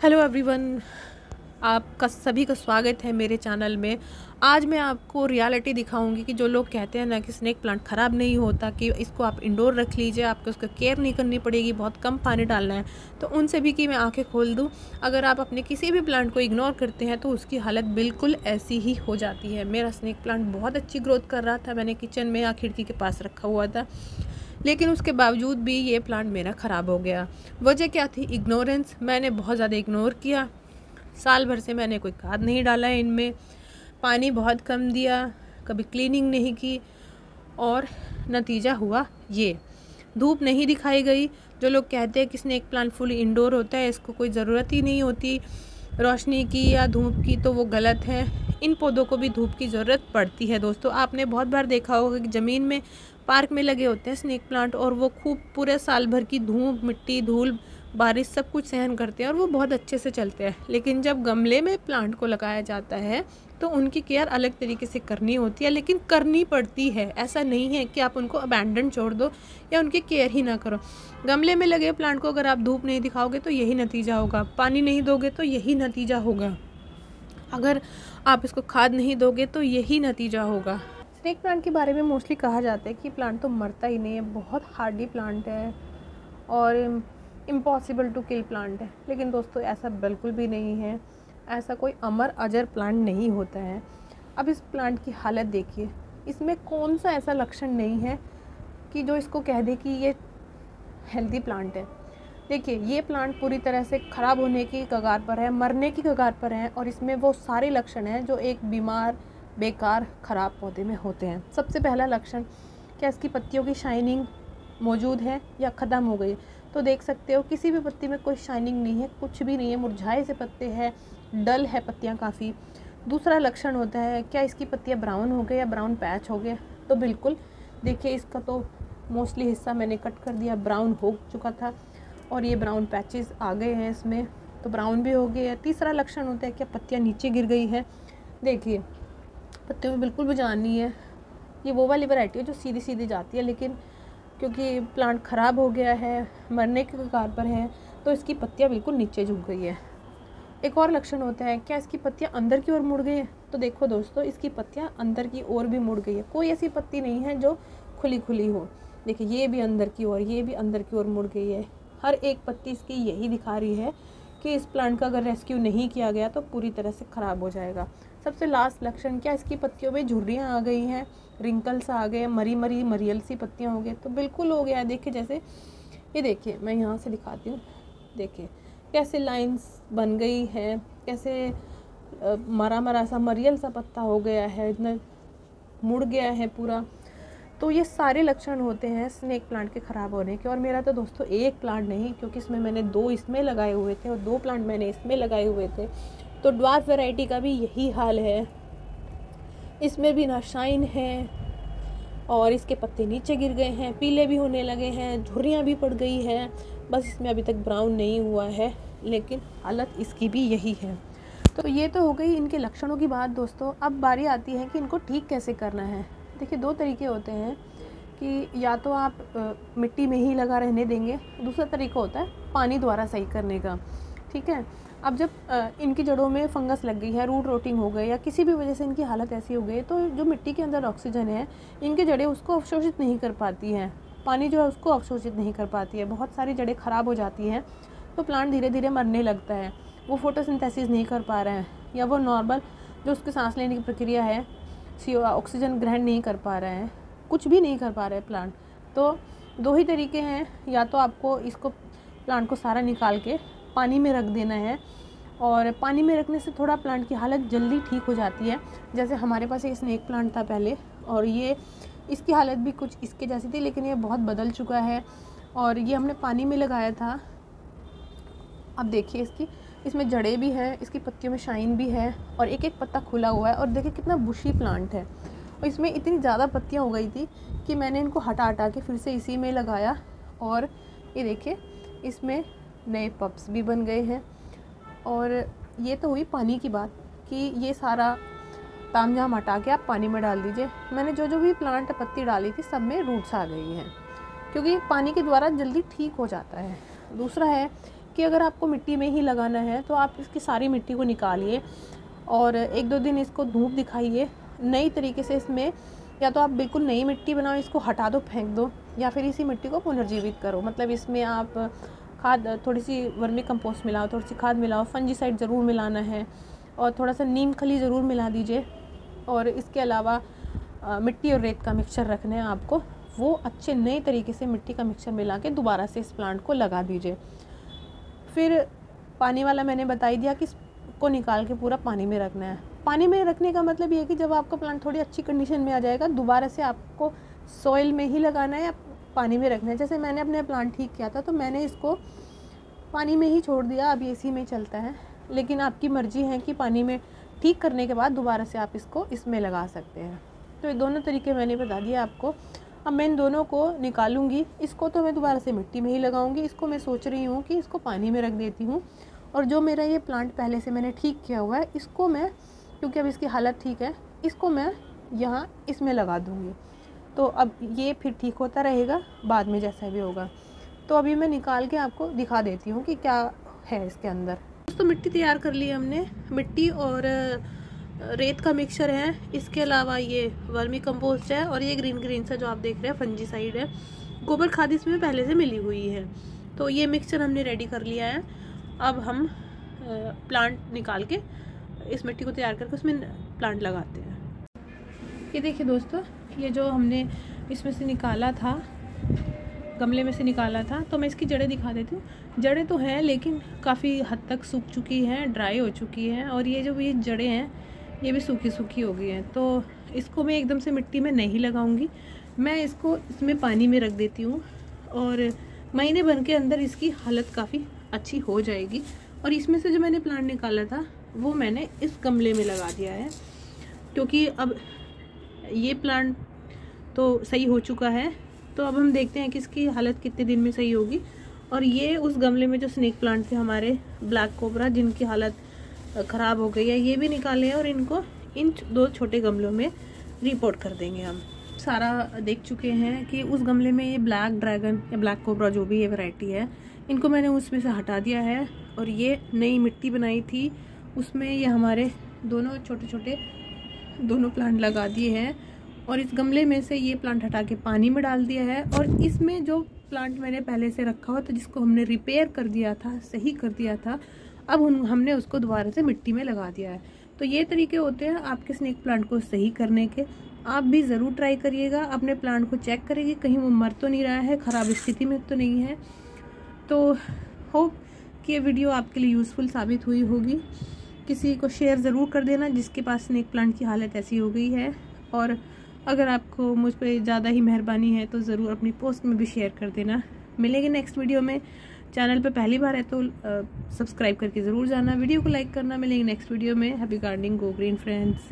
Hello everyone, आपका सभी का स्वागत है मेरे चैनल में। आज मैं आपको रियलिटी दिखाऊंगी कि जो लोग कहते हैं ना कि स्नेक प्लांट ख़राब नहीं होता, कि इसको आप इंडोर रख लीजिए, आपको उसका केयर नहीं करनी पड़ेगी, बहुत कम पानी डालना है, तो उन सभी की मैं आंखें खोल दूं। अगर आप अपने किसी भी प्लांट को इग्नोर करते हैं तो उसकी हालत बिल्कुल ऐसी ही हो जाती है। मेरा स्नेक प्लांट बहुत अच्छी ग्रोथ कर रहा था, मैंने किचन में या खिड़की के पास रखा हुआ था, लेकिन उसके बावजूद भी ये प्लांट मेरा ख़राब हो गया। वजह क्या थी? इग्नोरेंस। मैंने बहुत ज़्यादा इग्नोर किया। साल भर से मैंने कोई खाद नहीं डाला है इनमें, पानी बहुत कम दिया, कभी क्लीनिंग नहीं की, और नतीजा हुआ ये। धूप नहीं दिखाई गई। जो लोग कहते हैं कि स्नेक प्लांट फुली इंडोर होता है, इसको कोई ज़रूरत ही नहीं होती रोशनी की या धूप की, तो वो गलत है। इन पौधों को भी धूप की ज़रूरत पड़ती है। दोस्तों, आपने बहुत बार देखा होगा कि ज़मीन में, पार्क में लगे होते हैं स्नेक प्लांट, और वो खूब पूरे साल भर की धूप, मिट्टी, धूल, बारिश सब कुछ सहन करते हैं और वो बहुत अच्छे से चलते हैं। लेकिन जब गमले में प्लांट को लगाया जाता है तो उनकी केयर अलग तरीके से करनी होती है, लेकिन करनी पड़ती है। ऐसा नहीं है कि आप उनको अबैंडन छोड़ दो या उनकी केयर ही ना करो। गमले में लगे प्लांट को अगर आप धूप नहीं दिखाओगे तो यही नतीजा होगा, पानी नहीं दोगे तो यही नतीजा होगा, अगर आप इसको खाद नहीं दोगे तो यही नतीजा होगा। स्नेक प्लांट के बारे में मोस्टली कहा जाता है कि प्लांट तो मरता ही नहीं है, बहुत हार्डी प्लांट है और इम्पॉसिबल टू किल प्लांट है। लेकिन दोस्तों, ऐसा बिल्कुल भी नहीं है। ऐसा कोई अमर अजर प्लांट नहीं होता है। अब इस प्लांट की हालत देखिए, इसमें कौन सा ऐसा लक्षण नहीं है कि जो इसको कह दे कि ये हेल्दी प्लांट है। देखिए, ये प्लांट पूरी तरह से ख़राब होने की कगार पर है, मरने की कगार पर है, और इसमें वो सारे लक्षण हैं जो एक बीमार, बेकार, ख़राब पौधे में होते हैं। सबसे पहला लक्षण, क्या इसकी पत्तियों की शाइनिंग मौजूद है या ख़त्म हो गई? तो देख सकते हो किसी भी पत्ती में कोई शाइनिंग नहीं है, कुछ भी नहीं है, मुरझाए से पत्ते हैं, डल है पत्तियाँ काफ़ी। दूसरा लक्षण होता है, क्या इसकी पत्तियाँ ब्राउन हो गए या ब्राउन पैच हो गए? तो बिल्कुल, देखिए इसका तो मोस्टली हिस्सा मैंने कट कर दिया, ब्राउन हो चुका था और ये ब्राउन पैचेस आ गए हैं इसमें, तो ब्राउन भी हो गए हैं। तीसरा लक्षण होता है, क्या पत्तियाँ नीचे गिर गई है? देखिए, पत्तियों में बिल्कुल भी जान नहीं है। ये वो वाली वैरायटी है जो सीधी सीधी जाती है, लेकिन क्योंकि प्लांट ख़राब हो गया है, मरने के कगार पर है, तो इसकी पत्तियाँ बिल्कुल नीचे झुक गई है। एक और लक्षण होता है, क्या इसकी पत्तियाँ अंदर की ओर मुड़ गई हैं? तो देखो दोस्तों, इसकी पत्तियाँ अंदर की ओर भी मुड़ गई है। कोई ऐसी पत्ती नहीं है जो खुली खुली हो। देखिए, ये भी अंदर की ओर, ये भी अंदर की ओर मुड़ गई है। हर एक पत्ती इसकी यही दिखा रही है कि इस प्लांट का अगर रेस्क्यू नहीं किया गया तो पूरी तरह से ख़राब हो जाएगा। सबसे लास्ट लक्षण, क्या इसकी पत्तियों में झुर्रियाँ आ गई हैं, रिंकल्स आ गए, मरी मरी मरियल सी पत्तियाँ हो गई? तो बिल्कुल हो गया है। देखिए, जैसे ये देखिए, मैं यहाँ से दिखाती हूँ, देखिए कैसे लाइंस बन गई है, कैसे मरा मरा सा मरियल सा पत्ता हो गया है, इतना मुड़ गया है पूरा। तो ये सारे लक्षण होते हैं स्नेक प्लांट के ख़राब होने के। और मेरा तो दोस्तों एक प्लांट नहीं, क्योंकि इसमें मैंने 2 इसमें लगाए हुए थे और 2 प्लांट मैंने इसमें लगाए हुए थे, तो ड्वार्फ वैरायटी का भी यही हाल है। इसमें भी ना शाइन है और इसके पत्ते नीचे गिर गए हैं, पीले भी होने लगे हैं, झुर्रियाँ भी पड़ गई हैं। बस इसमें अभी तक ब्राउन नहीं हुआ है, लेकिन हालत इसकी भी यही है। तो ये तो हो गई इनके लक्षणों की बात दोस्तों। अब बारी आती है कि इनको ठीक कैसे करना है। देखिए, 2 तरीके होते हैं कि या तो आप मिट्टी में ही लगा रहने देंगे, दूसरा तरीका होता है पानी द्वारा सही करने का। ठीक है, अब जब इनकी जड़ों में फंगस लग गई है, रूट रोटिंग हो गई या किसी भी वजह से इनकी हालत ऐसी हो गई, तो जो मिट्टी के अंदर ऑक्सीजन है, इनकी जड़ें उसको अवशोषित नहीं कर पाती हैं, पानी जो है उसको अवशोषित नहीं कर पाती है, बहुत सारी जड़ें ख़राब हो जाती हैं, तो प्लांट धीरे धीरे मरने लगता है। वो फोटोसिंथेसिस नहीं कर पा रहे हैं, या वो नॉर्मल जो उसके सांस लेने की प्रक्रिया है, ऑक्सीजन ग्रहण नहीं कर पा रहे हैं, कुछ भी नहीं कर पा रहे प्लांट। तो 2 ही तरीके हैं, या तो आपको इसको प्लांट को सारा निकाल के पानी में रख देना है, और पानी में रखने से थोड़ा प्लांट की हालत जल्दी ठीक हो जाती है। जैसे हमारे पास एक स्नेक प्लांट था पहले, और ये इसकी हालत भी कुछ इसके जैसी थी, लेकिन ये बहुत बदल चुका है, और ये हमने पानी में लगाया था। अब देखिए, इसमें जड़ें भी हैं, इसकी पत्तियों में शाइन भी है, और एक एक पत्ता खुला हुआ है, और देखिए कितना बुशी प्लांट है। और इसमें इतनी ज़्यादा पत्तियाँ हो गई थी कि मैंने इनको हटा हटा के फिर से इसी में लगाया, और ये देखिए इसमें नए पप्स भी बन गए हैं। और ये तो हुई पानी की बात कि ये सारा तामझाम हटा के आप पानी में डाल दीजिए। मैंने जो जो भी प्लांट पत्ती डाली थी सब में रूट्स आ गई हैं, क्योंकि पानी के द्वारा जल्दी ठीक हो जाता है। दूसरा है इसकी अगर आपको मिट्टी में ही लगाना है तो आप इसकी सारी मिट्टी को निकालिए और 1-2 दिन इसको धूप दिखाइए नई तरीके से। इसमें या तो आप बिल्कुल नई मिट्टी बनाओ, इसको हटा दो, फेंक दो, या फिर इसी मिट्टी को पुनर्जीवित करो। मतलब इसमें आप खाद, थोड़ी सी वर्मी कंपोस्ट मिलाओ, थोड़ी सी खाद मिलाओ, फंजीसाइड ज़रूर मिलाना है और थोड़ा सा नीम खली ज़रूर मिला दीजिए। और इसके अलावा मिट्टी और रेत का मिक्सचर रखना है आपको, वो अच्छे नए तरीके से मिट्टी का मिक्सचर मिला के दोबारा से इस प्लांट को लगा दीजिए। फिर पानी वाला मैंने बता ही दिया कि इसको निकाल के पूरा पानी में रखना है। पानी में रखने का मतलब ये है कि जब आपका प्लांट थोड़ी अच्छी कंडीशन में आ जाएगा, दोबारा से आपको सॉइल में ही लगाना है या पानी में रखना है। जैसे मैंने अपने प्लांट ठीक किया था तो मैंने इसको पानी में ही छोड़ दिया, अब इसी में चलता है। लेकिन आपकी मर्ज़ी है कि पानी में ठीक करने के बाद दोबारा से आप इसको इसमें लगा सकते हैं। तो ये दोनों तरीके मैंने बता दिए आपको। अब मैं इन दोनों को निकालूंगी। इसको तो मैं दोबारा से मिट्टी में ही लगाऊंगी, इसको मैं सोच रही हूँ कि इसको पानी में रख देती हूँ। और जो मेरा ये प्लांट पहले से मैंने ठीक किया हुआ है, इसको मैं, क्योंकि अब इसकी हालत ठीक है, इसको मैं यहाँ इसमें लगा दूँगी। तो अब ये फिर ठीक होता रहेगा बाद में जैसा भी होगा। तो अभी मैं निकाल के आपको दिखा देती हूँ कि क्या है इसके अंदर। तो मिट्टी तैयार कर ली हमने, मिट्टी और रेत का मिक्सचर है। इसके अलावा ये वर्मी कंपोस्ट है और ये ग्रीन सा जो आप देख रहे हैं फंजीसाइड है। गोबर खाद इसमें पहले से मिली हुई है। तो ये मिक्सचर हमने रेडी कर लिया है। अब हम प्लांट निकाल के इस मिट्टी को तैयार करके उसमें प्लांट लगाते हैं। ये देखिए दोस्तों, ये जो हमने इसमें से निकाला था, गमले में से निकाला था, तो मैं इसकी जड़ें दिखा देती हूँ। जड़ें तो हैं लेकिन काफ़ी हद तक सूख चुकी हैं, ड्राई हो चुकी हैं, और ये जो ये जड़ें हैं ये भी सूखी हो गई हैं। तो इसको मैं एकदम से मिट्टी में नहीं लगाऊंगी, मैं इसको इसमें पानी में रख देती हूँ और महीने भर के अंदर इसकी हालत काफ़ी अच्छी हो जाएगी। और इसमें से जो मैंने प्लांट निकाला था वो मैंने इस गमले में लगा दिया है, क्योंकि अब ये प्लांट तो सही हो चुका है। तो अब हम देखते हैं कि इसकी हालत कितने दिन में सही होगी। और ये उस गमले में जो स्नेक प्लांट थे हमारे ब्लैक कोबरा, जिनकी हालत ख़राब हो गई है, ये भी निकाले हैं और इनको इन 2 छोटे गमलों में रिपोर्ट कर देंगे। हम सारा देख चुके हैं कि उस गमले में ये ब्लैक ड्रैगन या ब्लैक कोबरा जो भी ये वैरायटी है, इनको मैंने उसमें से हटा दिया है और ये नई मिट्टी बनाई थी उसमें ये हमारे दोनों छोटे दोनों प्लांट लगा दिए हैं। और इस गमले में से ये प्लांट हटा के पानी में डाल दिया है। और इसमें जो प्लांट मैंने पहले से रखा हुआ था, जिसको हमने रिपेयर कर दिया था, सही कर दिया था, अब हमने उसको दोबारा से मिट्टी में लगा दिया है। तो ये तरीके होते हैं आपके स्नेक प्लांट को सही करने के। आप भी ज़रूर ट्राई करिएगा, अपने प्लांट को चेक करिए कहीं वो मर तो नहीं रहा है, ख़राब स्थिति में तो नहीं है। तो होप कि ये वीडियो आपके लिए यूज़फुल साबित हुई होगी। किसी को शेयर ज़रूर कर देना जिसके पास स्नेक प्लांट की हालत ऐसी हो गई है। और अगर आपको मुझ पर ज़्यादा ही मेहरबानी है तो ज़रूर अपनी पोस्ट में भी शेयर कर देना। मिलेंगे नेक्स्ट वीडियो में। चैनल पे पहली बार है तो सब्सक्राइब करके ज़रूर जाना, वीडियो को लाइक करना। मिलेंगे नेक्स्ट वीडियो में। Happy gardening, go green friends.